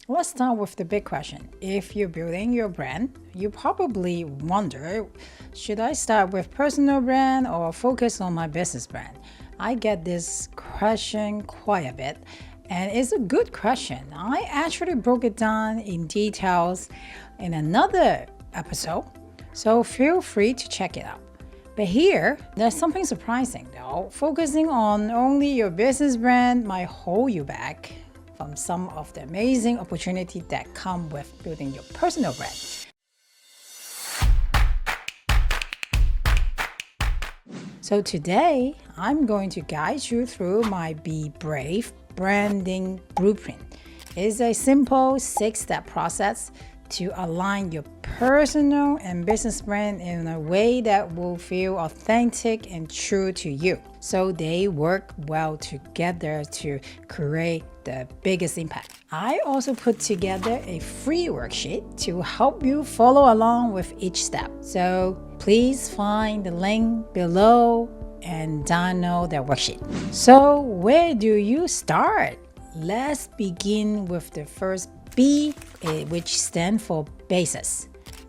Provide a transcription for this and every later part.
Let's start with the big question. If you're building your brand, you probably wonder, should I start with personal brand or focus on my business brand? I get this question quite a bit, and it's a good question. I actually broke it down in details in another episode, so feel free to check it out. But here, there's something surprising though. Focusing on only your business brand might hold you back from some of the amazing opportunities that come with building your personal brand. So today, I'm going to guide you through my Be Brave branding blueprint. It's a simple 6-step process to align your personal and business brand in a way that will feel authentic and true to you, so they work well together to create the biggest impact. I also put together a free worksheet to help you follow along with each step. So please find the link below and download that worksheet. So where do you start? Let's begin with the first B, which stands for basis.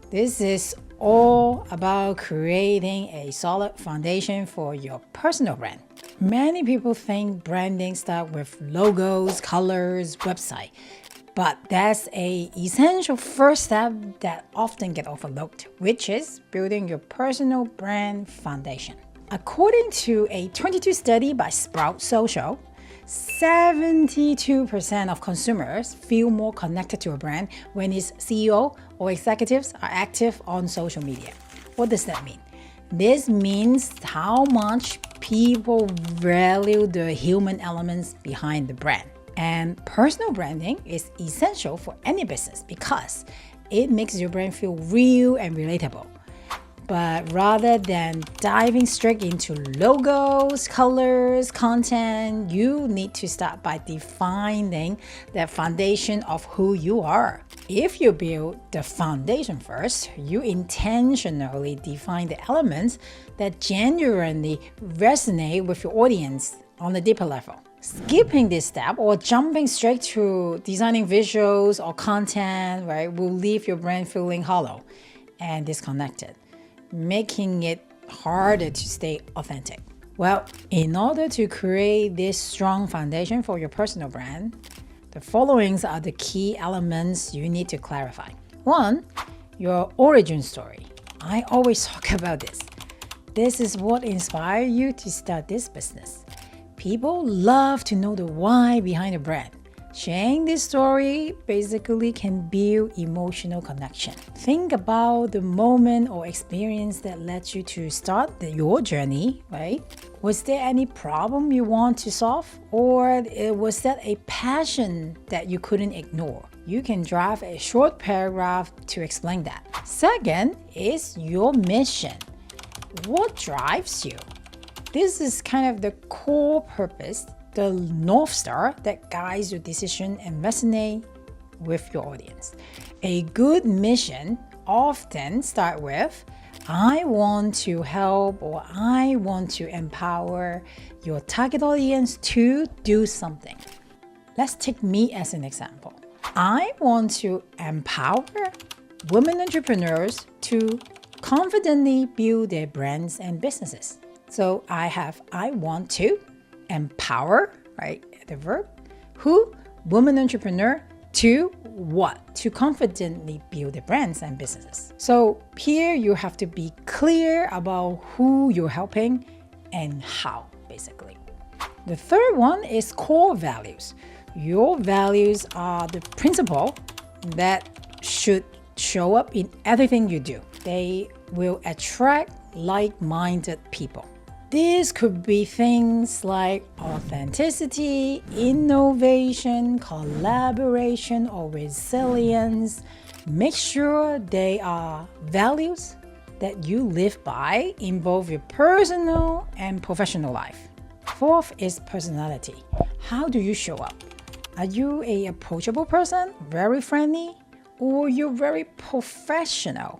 This is all about creating a solid foundation for your personal brand. Many people think branding starts with logos, colors, website, but that's an essential first step that often get overlooked, which is building your personal brand foundation. According to a 2022 study by Sprout Social, 72% of consumers feel more connected to a brand when its CEO or executives are active on social media. What does that mean? This means how much people value the human elements behind the brand. And personal branding is essential for any business because it makes your brand feel real and relatable. But rather than diving straight into logos, colors, content, you need to start by defining the foundation of who you are. If you build the foundation first, you intentionally define the elements that genuinely resonate with your audience on a deeper level. Skipping this step or jumping straight to designing visuals or content, right, will leave your brand feeling hollow and disconnected, making it harder to stay authentic. Well, in order to create this strong foundation for your personal brand, the following are the key elements you need to clarify. 1, your origin story. I always talk about this. This is what inspired you to start this business. People love to know the why behind a brand. Sharing this story basically can build emotional connection. Think about the moment or experience that led you to start your journey, right? Was there any problem you want to solve? Or was that a passion that you couldn't ignore? You can draft a short paragraph to explain that. Second is your mission. What drives you? This is kind of the core purpose, the North Star that guides your decision and resonate with your audience. A good mission often starts with, I want to help or I want to empower your target audience to do something. Let's take me as an example. I want to empower women entrepreneurs to confidently build their brands and businesses. So I want to empower, right? The verb. Who? Woman entrepreneur. To what? To confidently build their brands and businesses. So here you have to be clear about who you're helping and how, basically. The third one is core values. Your values are the principle that should show up in everything you do. They will attract like-minded people. This could be things like authenticity, innovation, collaboration, or resilience. Make sure they are values that you live by in both your personal and professional life. Fourth is personality. How do you show up? Are you an approachable person, very friendly, or you're very professional?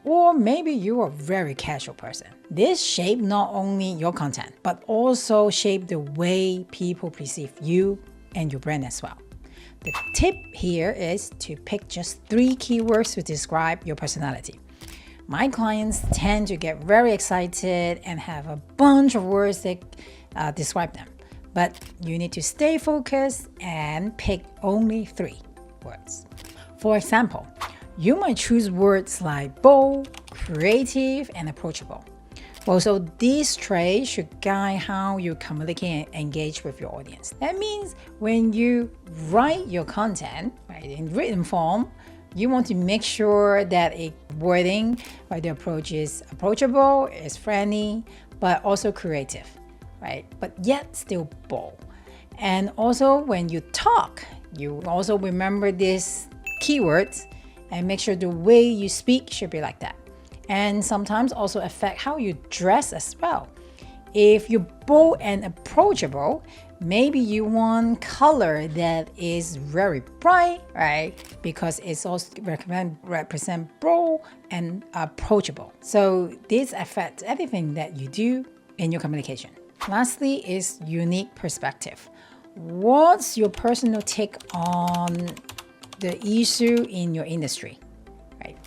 Or maybe you're a very casual person. This shapes not only your content, but also shape the way people perceive you and your brand as well. The tip here is to pick just 3 keywords to describe your personality. My clients tend to get very excited and have a bunch of words that describe them. But you need to stay focused and pick only 3 words. For example, you might choose words like bold, creative, and approachable. Also, these traits should guide how you communicate and engage with your audience. That means when you write your content, right, in written form, you want to make sure that a wording or the approach is approachable, is friendly, but also creative, right? But yet still bold. And also when you talk, you also remember these keywords and make sure the way you speak should be like that. And sometimes also affect how you dress as well. If you're bold and approachable, maybe you want color that is very bright, right? Because it's also represent bold and approachable. So this affects everything that you do in your communication. Lastly is unique perspective. What's your personal take on the issue in your industry, right?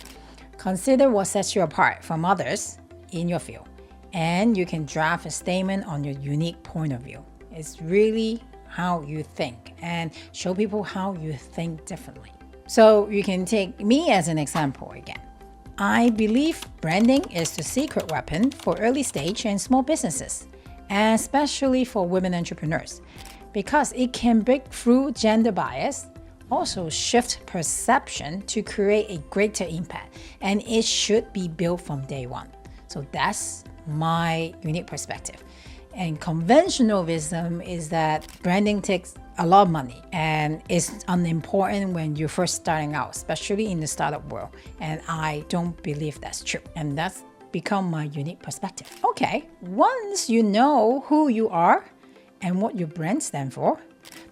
Consider what sets you apart from others in your field, and you can draft a statement on your unique point of view. It's really how you think and show people how you think differently. So you can take me as an example again. I believe branding is the secret weapon for early stage and small businesses, and especially for women entrepreneurs, because it can break through gender bias, also shift perception to create a greater impact, and it should be built from day one. So that's my unique perspective. And conventional wisdom is that branding takes a lot of money and it's unimportant when you're first starting out, especially in the startup world. And I don't believe that's true. And that's become my unique perspective. Okay, once you know who you are and what your brand stands for,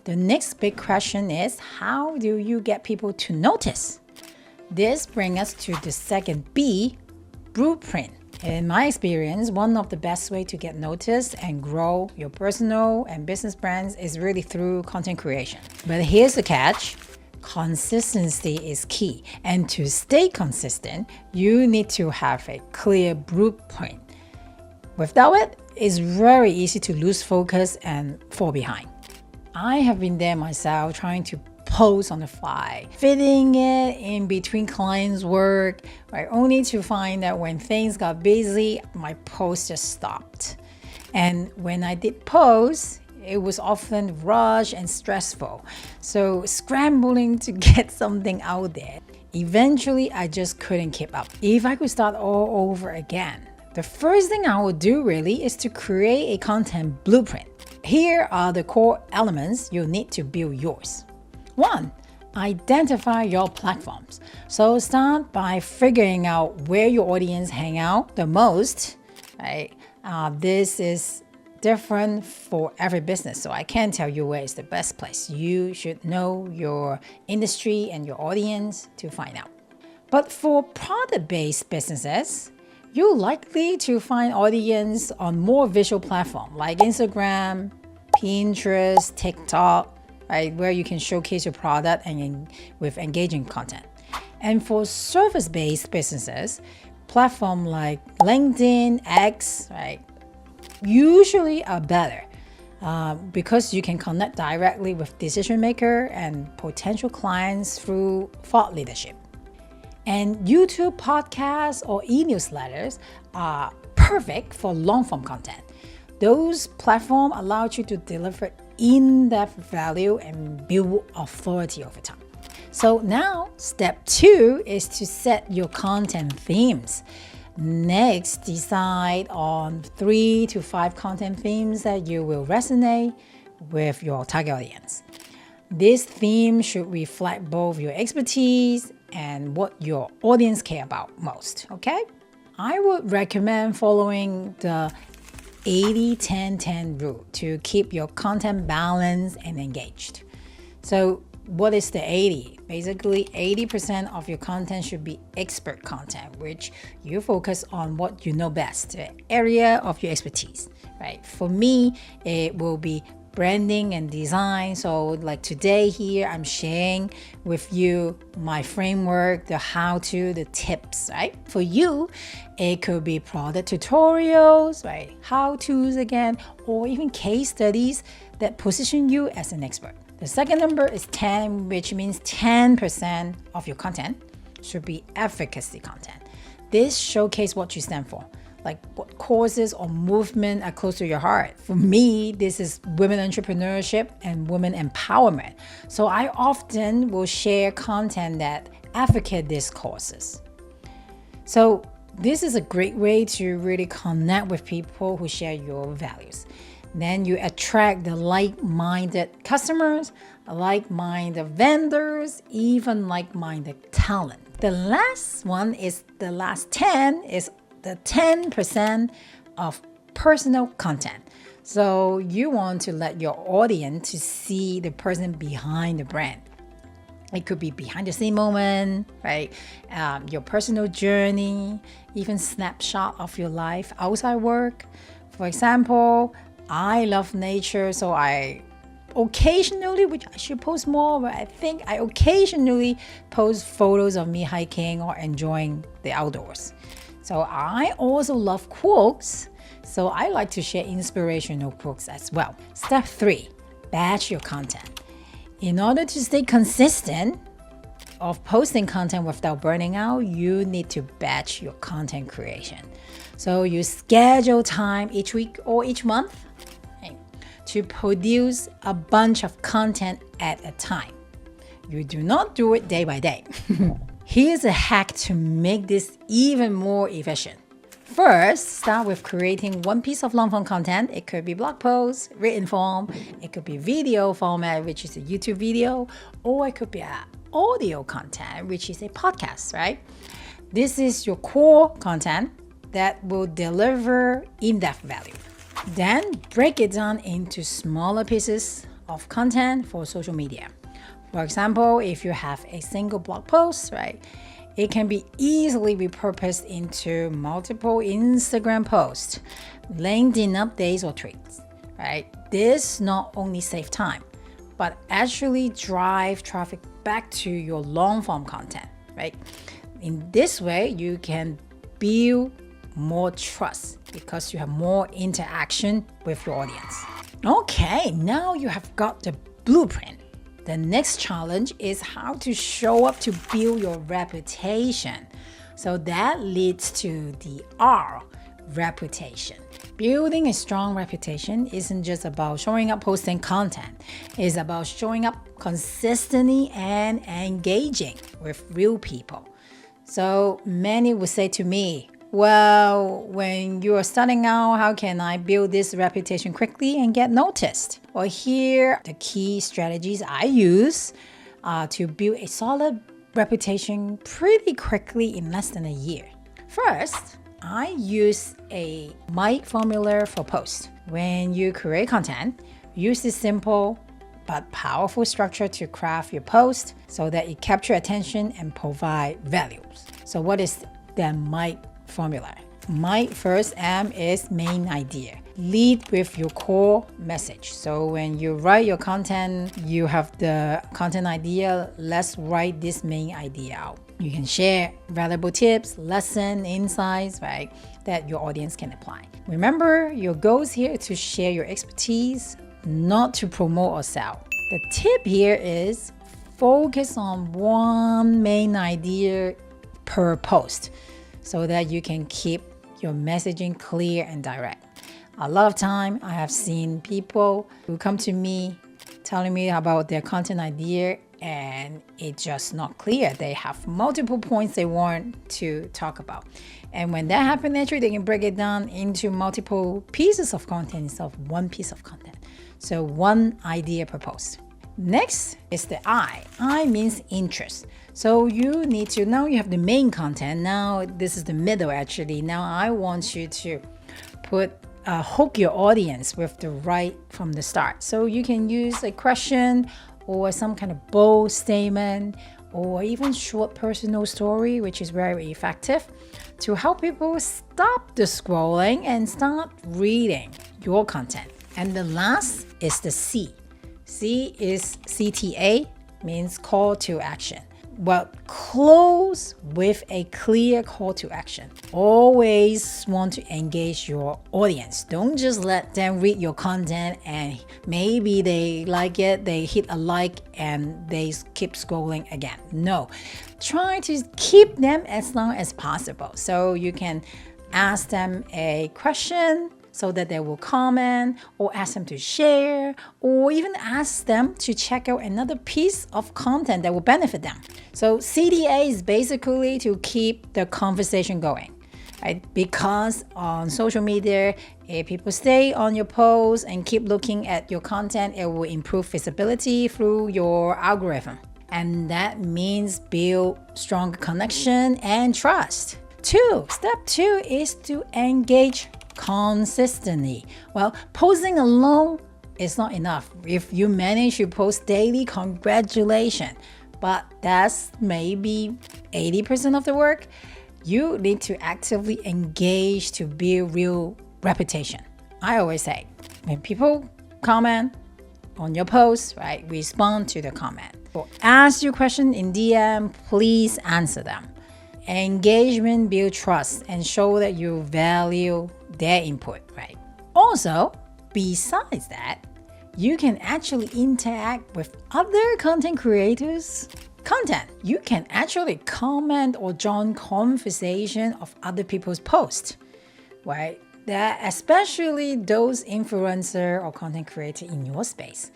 the next big question is, how do you get people to notice? This brings us to the second B, blueprint. In my experience, one of the best ways to get noticed and grow your personal and business brands is really through content creation. But here's the catch. Consistency is key. And to stay consistent, you need to have a clear blueprint. Without it, it's very easy to lose focus and fall behind. I have been there myself, trying to post on the fly, fitting it in between clients' work, right? Only to find that when things got busy, my post just stopped. And when I did post, it was often rushed and stressful. So scrambling to get something out there. Eventually, I just couldn't keep up. If I could start all over again, the first thing I would do really is to create a content blueprint. Here are the core elements you'll need to build yours. 1. Identify your platforms. So start by figuring out where your audience hang out the most, right? This is different for every business, so I can't tell you where is the best place. You should know your industry and your audience to find out. But for product-based businesses, you're likely to find audience on more visual platforms like Instagram, Pinterest, TikTok, right, where you can showcase your product and with engaging content. And for service-based businesses, platforms like LinkedIn, X, right, usually are better because you can connect directly with decision maker and potential clients through thought leadership. And YouTube podcasts or e-newsletters are perfect for long-form content. Those platforms allow you to deliver in-depth value and build authority over time. So now, step 2 is to set your content themes. Next, decide on 3 to 5 content themes that you will resonate with your target audience. This theme should reflect both your expertise and what your audience care about most, okay? I would recommend following the 80-10-10 rule to keep your content balanced and engaged. So what is the 80? Basically, 80% of your content should be expert content, which you focus on what you know best, the area of your expertise, right? For me, it will be branding and design. So like today here, I'm sharing with you my framework, the how-to, the tips, right? For you, it could be product tutorials, right? How-tos again, or even case studies that position you as an expert. The second number is 10, which means 10% of your content should be efficacy content. This showcases what you stand for, like what causes or movement are close to your heart. For me, this is women entrepreneurship and women empowerment. So I often will share content that advocate these causes. So this is a great way to really connect with people who share your values. Then you attract the like-minded customers, like-minded vendors, even like-minded talent. The last one is the last 10 is the 10% of personal content. So you want to let your audience to see the person behind the brand. It could be behind the scene moment, right? Your personal journey, even snapshot of your life outside work. For example, I love nature, so I occasionally, which I should post more, but I think I occasionally post photos of me hiking or enjoying the outdoors. So I also love quotes, so I like to share inspirational quotes as well. Step 3, batch your content. In order to stay consistent of posting content without burning out, you need to batch your content creation. So you schedule time each week or each month to produce a bunch of content at a time. You do not do it day by day. Here's a hack to make this even more efficient. First, start with creating one piece of long-form content. It could be blog posts, written form. It could be video format, which is a YouTube video, or it could be an audio content, which is a podcast, right? This is your core content that will deliver in-depth value. Then break it down into smaller pieces of content for social media. For example, if you have a single blog post, right, it can be easily repurposed into multiple Instagram posts, LinkedIn updates, or tweets, right? This not only saves time, but actually drive traffic back to your long-form content, right? In this way, you can build more trust because you have more interaction with your audience. Okay, now you have got the blueprint. The next challenge is how to show up to build your reputation. So that leads to the R, reputation. Building a strong reputation isn't just about showing up posting content. It's about showing up consistently and engaging with real people. So many would say to me, well, when you are starting out, how can I build this reputation quickly and get noticed? Well, here are the key strategies I use to build a solid reputation pretty quickly in less than a year. First, I use a Mike formula for posts. When you create content, use this simple but powerful structure to craft your post so that it captures attention and provide values. So what is the Mike formula? My first M is main idea. Lead with your core message. So when you write your content, you have the content idea. Let's write this main idea out. You can share valuable tips, lesson, insights, right, that your audience can apply. Remember, your goal is here to share your expertise, not to promote or sell. The tip here is focus on one main idea per post so that you can keep your messaging clear and direct. A lot of time I have seen people who come to me telling me about their content idea and it's just not clear. They have multiple points they want to talk about. And when that happens, naturally, they can break it down into multiple pieces of content instead of one piece of content. So one idea per post. Next is the I. I means interest. So you need to, now you have the main content. Now this is the middle actually. Now I want you to hook your audience with the right from the start. So you can use a question or some kind of bold statement or even short personal story, which is very effective to help people stop the scrolling and start reading your content. And the last is the C. C is CTA, means call to action. Well, close with a clear call to action. Always want to engage your audience. Don't just let them read your content and maybe they like it, they hit a like and they keep scrolling again. No, try to keep them as long as possible. So you can ask them a question so that they will comment, or ask them to share, or even ask them to check out another piece of content that will benefit them. So CTA is basically to keep the conversation going, right? Because on social media, if people stay on your posts and keep looking at your content, it will improve visibility through your algorithm. And that means build stronger connection and trust. Step two is to engage consistently. Well, posting alone is not enough. If you manage to post daily, congratulations. But that's maybe 80% of the work. You need to actively engage to build real reputation. I always say, when people comment on your post, right, respond to the comment. Or ask your question in DM, please answer them. Engagement builds trust and show that you value their input, right? Also, besides that, you can actually interact with other content creators' content. You can actually comment or join conversation of other people's posts, right? That especially those influencer or content creator in your space.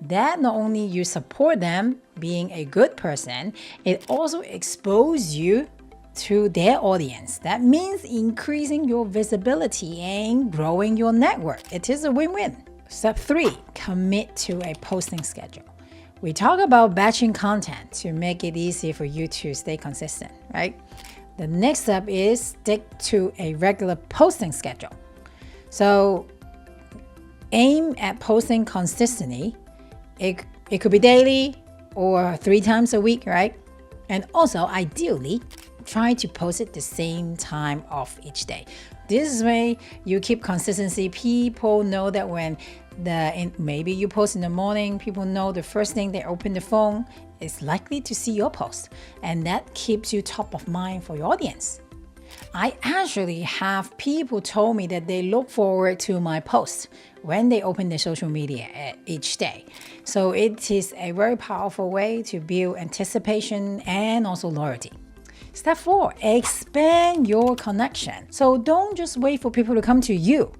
That not only you support them being a good person, it also exposes you to their audience. That means increasing your visibility and growing your network. It is a win-win. Step 3, commit to a posting schedule. We talk about batching content to make it easy for you to stay consistent, right? The next step is stick to a regular posting schedule. So aim at posting consistently. It could be daily or 3 times a week, right? And also, ideally, try to post it the same time of each day. This way, you keep consistency. People know that when maybe you post in the morning, people know the first thing they open the phone is likely to see your post. And that keeps you top of mind for your audience. I actually have people told me that they look forward to my posts when they open their social media each day. So it is a very powerful way to build anticipation and also loyalty. Step 4, expand your connection. So don't just wait for people to come to you,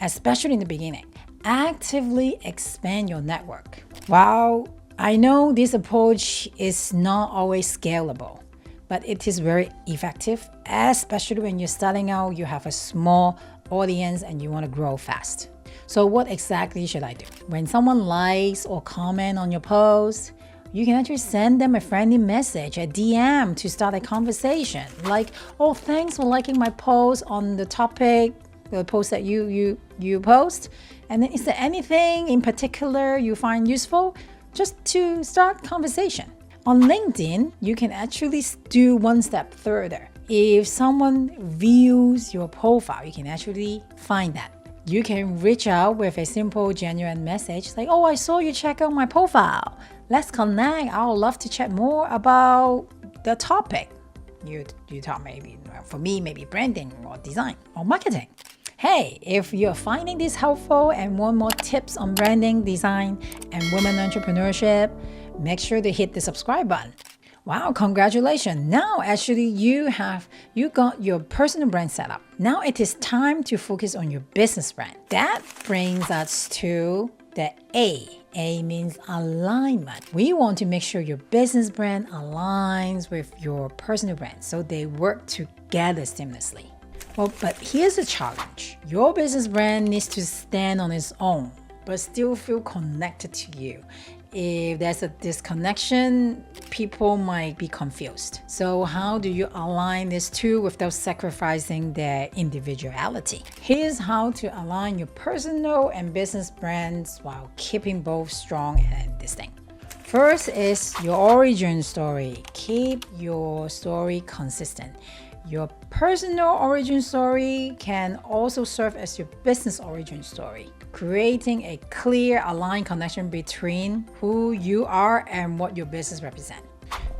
especially in the beginning. Actively expand your network. While I know this approach is not always scalable, but it is very effective, especially when you're starting out, you have a small audience and you want to grow fast. So what exactly should I do? When someone likes or comments on your post, you can actually send them a friendly message, a DM to start a conversation. Like, oh, thanks for liking my post on the topic, the post that you post. And then is there anything in particular you find useful? Just to start conversation. On LinkedIn, you can actually do one step further. If someone views your profile, you can actually find that. You can reach out with a simple, genuine message like, oh, I saw you check out my profile. Let's connect. I would love to chat more about the topic. You talk maybe, for me, maybe branding or design or marketing. Hey, if you're finding this helpful and want more tips on branding, design, and women entrepreneurship, make sure to hit the subscribe button. Wow, congratulations. Now actually you got your personal brand set up. Now it is time to focus on your business brand. That brings us to the A. A means alignment. We want to make sure your business brand aligns with your personal brand so they work together seamlessly. Well, but here's a challenge. Your business brand needs to stand on its own, but still feel connected to you. If there's a disconnection, people might be confused. So how do you align these two without sacrificing their individuality? Here's how to align your personal and business brands while keeping both strong and distinct. First is your origin story. Keep your story consistent. Your personal origin story can also serve as your business origin story, creating a clear, aligned connection between who you are and what your business represents.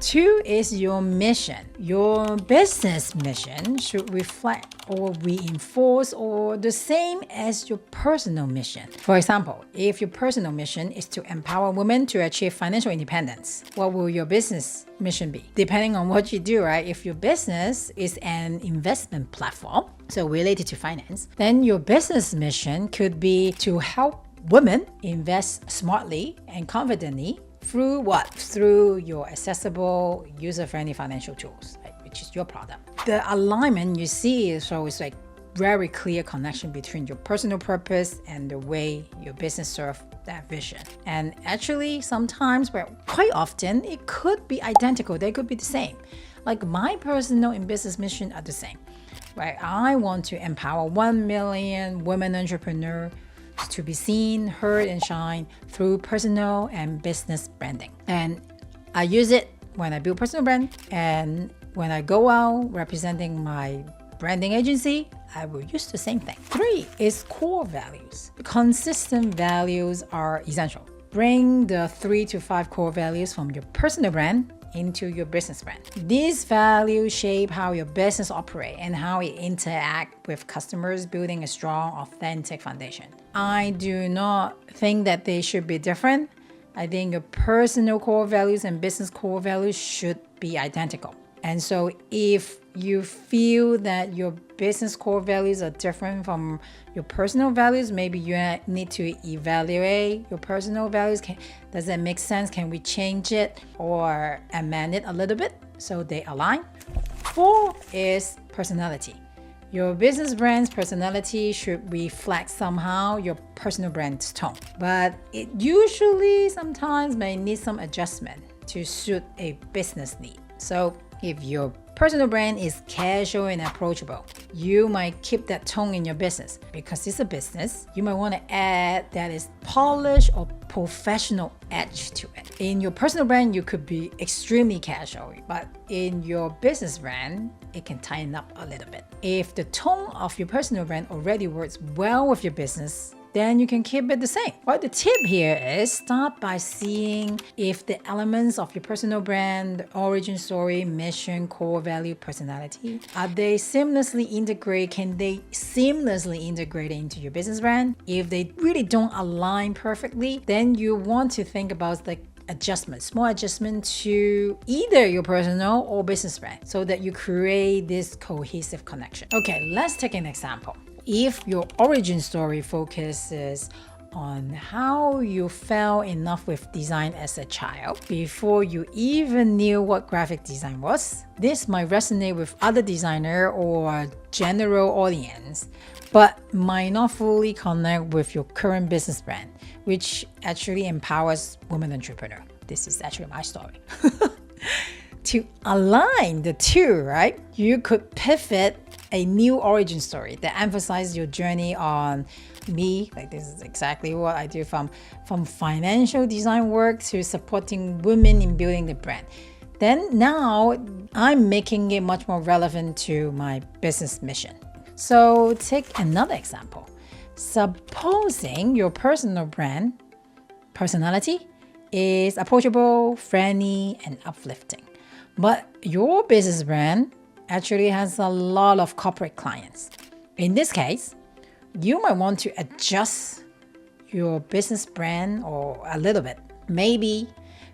2 is your mission. Your business mission should reflect or reinforce or the same as your personal mission. For example, if your personal mission is to empower women to achieve financial independence, what will your business mission be? Depending on what you do, right? If your business is an investment platform, so related to finance, then your business mission could be to help women invest smartly and confidently through what? Through your accessible, user-friendly financial tools, right? Which is your product. The alignment you see, so it's like very clear connection between your personal purpose and the way your business serves that vision. And actually, sometimes, but quite often, it could be identical. They could be the same. Like my personal and business mission are the same, right? I want to empower 1 million women entrepreneurs to be seen, heard, and shine through personal and business branding. And I use it when I build personal brand, and when I go out representing my branding agency, I will use the same thing. 3 is core values. Consistent values are essential. Bring the 3 to 5 core values from your personal brand into your business brand. These values shape how your business operates and how it interacts with customers, building a strong, authentic foundation. I do not think that they should be different. I think your personal core values and business core values should be identical. And so if you feel that your business core values are different from your personal values, maybe you need to evaluate your personal values. Does that make sense? Can we change it or amend it a little bit so they align? 4 is personality. Your business brand's personality should reflect somehow your personal brand's tone, but it usually sometimes may need some adjustment to suit a business need. So if your personal brand is casual and approachable, you might keep that tone in your business. Because it's a business, you might want to add that is polished or professional edge to it. In your personal brand, you could be extremely casual, but in your business brand, it can tighten up a little bit. If the tone of your personal brand already works well with your business, then you can keep it the same. Well, the tip here is start by seeing if the elements of your personal brand, origin story, mission, core value, personality, are they seamlessly integrate? Can they seamlessly integrate into your business brand? If they really don't align perfectly, then you want to think about the small adjustment to either your personal or business brand so that you create this cohesive connection. Okay, let's take an example. If your origin story focuses on how you fell in love with design as a child before you even knew what graphic design was, this might resonate with other designer or general audience, but might not fully connect with your current business brand, which actually empowers women entrepreneurs. This is actually my story. To align the two, right? You could pivot a new origin story that emphasizes your journey on me. Like this is exactly what I do from financial design work to supporting women in building the brand. Then now I'm making it much more relevant to my business mission. So take another example. Supposing your personal brand personality is approachable, friendly, and uplifting, but your business brand actually has a lot of corporate clients. In this case, you might want to adjust your business brand or a little bit. Maybe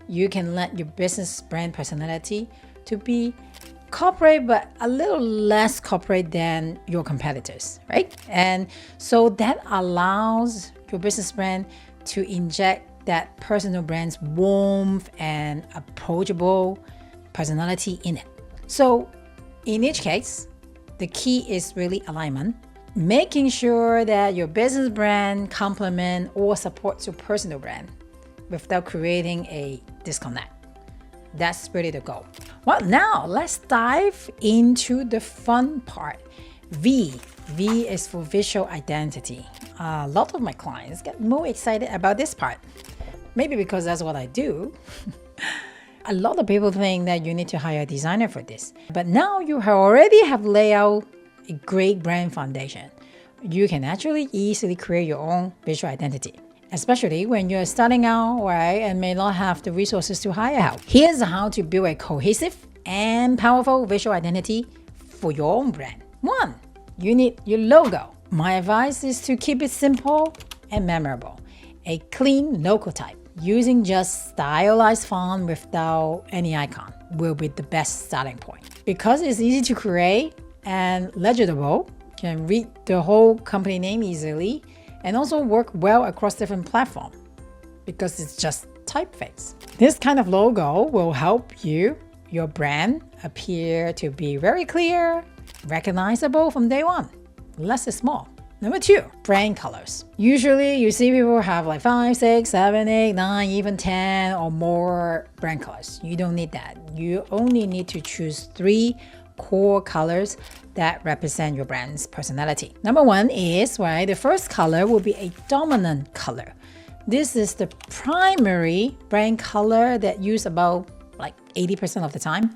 you can let your business brand personality to be corporate, but a little less corporate than your competitors, right? And so that allows your business brand to inject that personal brand's warmth and approachable personality in it. So in each case, the key is really alignment, making sure that your business brand complements or supports your personal brand without creating a disconnect. That's really the goal. Well, now let's dive into the fun part. V is for visual identity. A lot of my clients get more excited about this part. Maybe because that's what I do. A lot of people think that you need to hire a designer for this, but now you already have laid out a great brand foundation. You can actually easily create your own visual identity, especially when you're starting out, right, and may not have the resources to hire help. Here's how to build a cohesive and powerful visual identity for your own brand. 1. You need your logo. My advice is to keep it simple and memorable. A clean logo type using just stylized font without any icon will be the best starting point. Because it's easy to create and legible, can read the whole company name easily, and also work well across different platforms because it's just typeface. This kind of logo will help your brand appear to be very clear, recognizable from day one. Less is more. Number 2, brand colors. Usually you see people have like 5, 6, 7, 8, 9, even 10 or more brand colors. You don't need that. You only need to choose 3 core colors that represent your brand's personality. Number 1 is, right, the first color will be a dominant color. This is the primary brand color that used about like 80% of the time.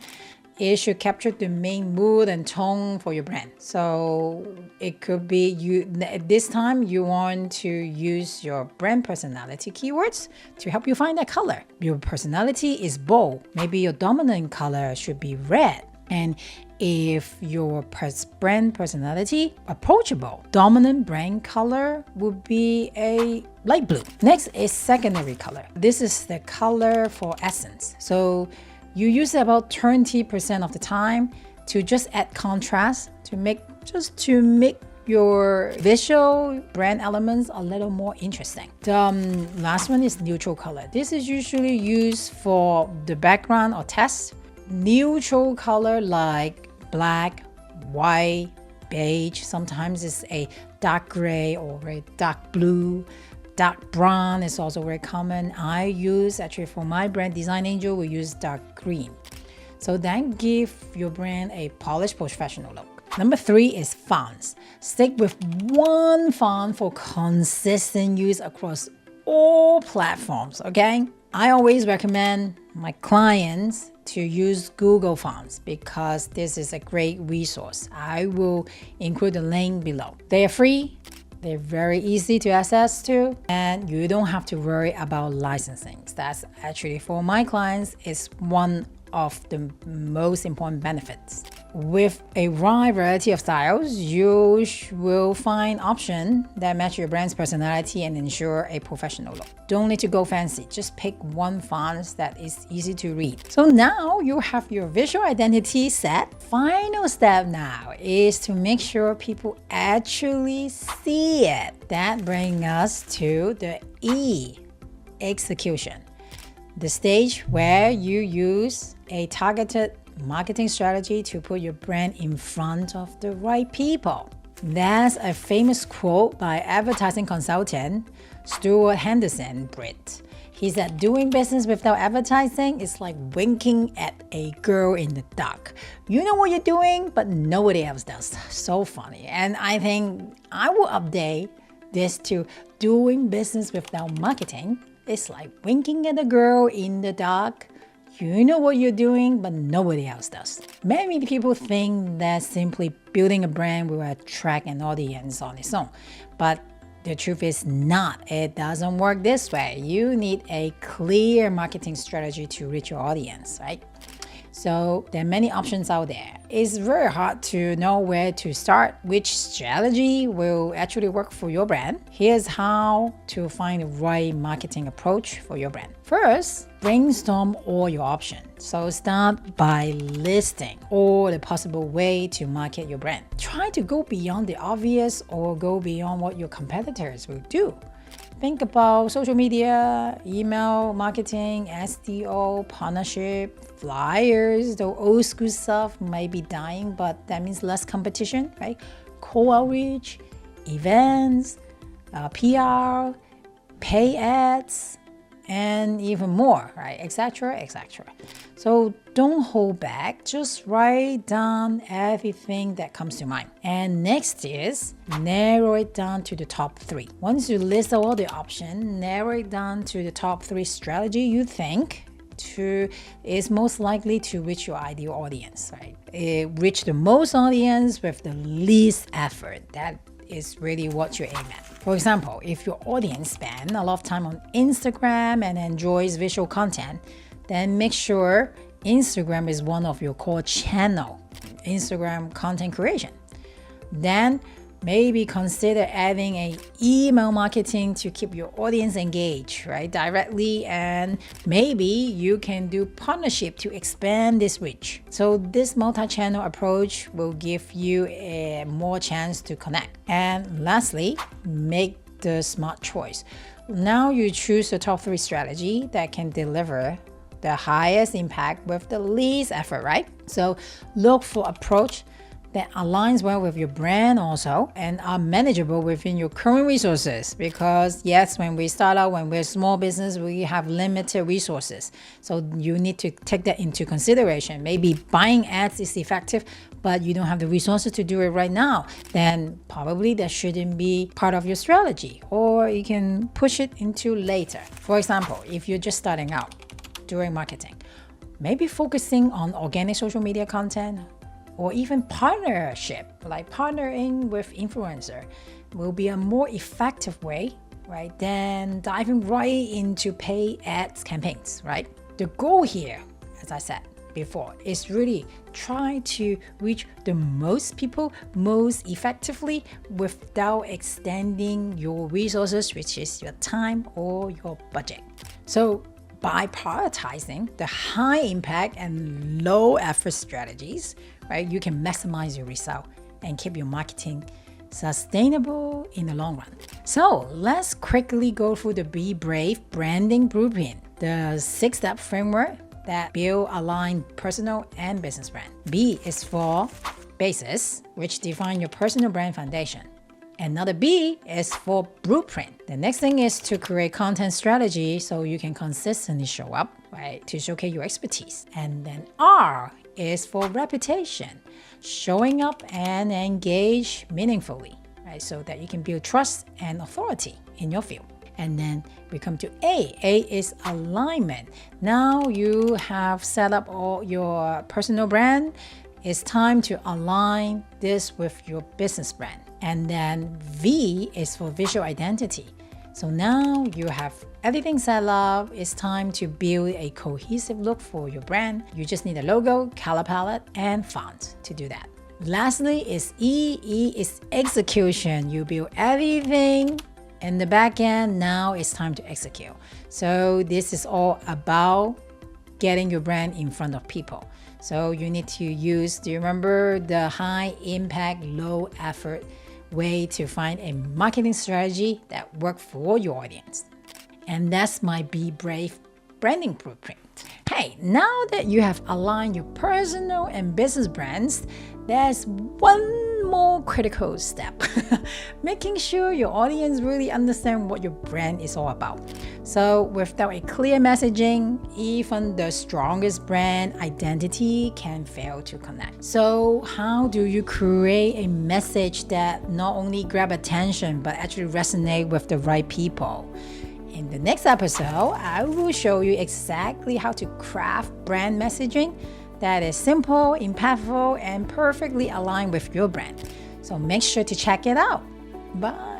It should capture the main mood and tone for your brand. So it could be this time you want to use your brand personality keywords to help you find that color. Your personality is bold. Maybe your dominant color should be red. And if your brand personality approachable, dominant brand color would be a light blue. Next is secondary color. This is the color for essence. So you use it about 20% of the time to just add contrast to make your visual brand elements a little more interesting. The last one is neutral color. This is usually used for the background or text. Neutral color like black, white, beige. Sometimes it's a dark gray or a dark blue. Dark brown is also very common. I use, actually for my brand Design Angel, we use dark green. So that give your brand a polished professional look. Number 3 is fonts. Stick with one font for consistent use across all platforms, okay? I always recommend my clients to use Google Fonts because this is a great resource. I will include the link below. They are free. They're very easy to access to, and you don't have to worry about licensing. That's actually, for my clients, is one of the most important benefits. With a wide variety of styles, you will find options that match your brand's personality and ensure a professional look. Don't need to go fancy, just pick one font that is easy to read. So now you have your visual identity set. Final step now is to make sure people actually see it. That brings us to the E, execution. The stage where you use a targeted marketing strategy to put your brand in front of the right people. That's a famous quote by advertising consultant Stuart Henderson Britt. He said, doing business without advertising is like winking at a girl in the dark. You know what you're doing, but nobody else does. So funny. And I think I will update this to doing business without marketing. It's like winking at a girl in the dark. You know what you're doing, but nobody else does. Many people think that simply building a brand will attract an audience on its own, but the truth is not. It doesn't work this way. You need a clear marketing strategy to reach your audience, right? So there are many options out there. It's very hard to know where to start, which strategy will actually work for your brand. Here's how to find the right marketing approach for your brand. First, brainstorm all your options. So start by listing all the possible way to market your brand. Try to go beyond the obvious or go beyond what your competitors will do. Think about social media, email marketing, SEO, partnership, flyers. The old school stuff might be dying, but that means less competition, right? Cold outreach, events, PR, pay ads, and even more, right? Etc., etc. So don't hold back. Just write down everything that comes to mind. And next is narrow it down to the top 3. Once you list all the options, narrow it down to the top 3 strategy you think is most likely to reach your ideal audience, right? Reach the most audience with the least effort. That is really what you aim at. For example, if your audience spends a lot of time on Instagram and enjoys visual content, then make sure Instagram is one of your core channel, Instagram content creation. Then maybe consider adding an email marketing to keep your audience engaged, right, directly, and maybe you can do partnership to expand this reach. So this multi-channel approach will give you a more chance to connect. And lastly, make the smart choice. Now you choose the top 3 strategy that can deliver the highest impact with the least effort, right? So look for approach that aligns well with your brand also and are manageable within your current resources, because yes, when we start out, when we're a small business, we have limited resources. So you need to take that into consideration. Maybe buying ads is effective, but you don't have the resources to do it right now. Then probably that shouldn't be part of your strategy, or you can push it into later. For example, if you're just starting out doing marketing, maybe focusing on organic social media content, or even partnership, like partnering with influencer, will be a more effective way, right, than diving right into paid ads campaigns, right? The goal here, as I said before, is really try to reach the most people most effectively without extending your resources, which is your time or your budget. So by prioritizing the high impact and low effort strategies, right, you can maximize your result and keep your marketing sustainable in the long run. So let's quickly go through the Be Brave branding blueprint, the 6-step framework that build aligned personal and business brand. B is for basis, which define your personal brand foundation. Another B is for blueprint. The next thing is to create content strategy so you can consistently show up, right, to showcase your expertise. And then R is for reputation, showing up and engage meaningfully, right, so that you can build trust and authority in your field. And then we come to A. A is alignment. Now you have set up all your personal brand. It's time to align this with your business brand. And then V is for visual identity. So now you have everything set up. It's time to build a cohesive look for your brand. You just need a logo, color palette, and font to do that. Lastly is E. E is execution. You build everything in the back end. Now it's time to execute. So this is all about getting your brand in front of people. So you need to use, do you remember the high impact, low effort way to find a marketing strategy that works for your audience? And that's my Be Brave branding blueprint. Hey, now that you have aligned your personal and business brands, there's one more critical step. Making sure your audience really understand what your brand is all about. So without a clear messaging, even the strongest brand identity can fail to connect. So how do you create a message that not only grab attention but actually resonate with the right people? In the next episode, I will show you exactly how to craft brand messaging that is simple, impactful, and perfectly aligned with your brand. So make sure to check it out. Bye.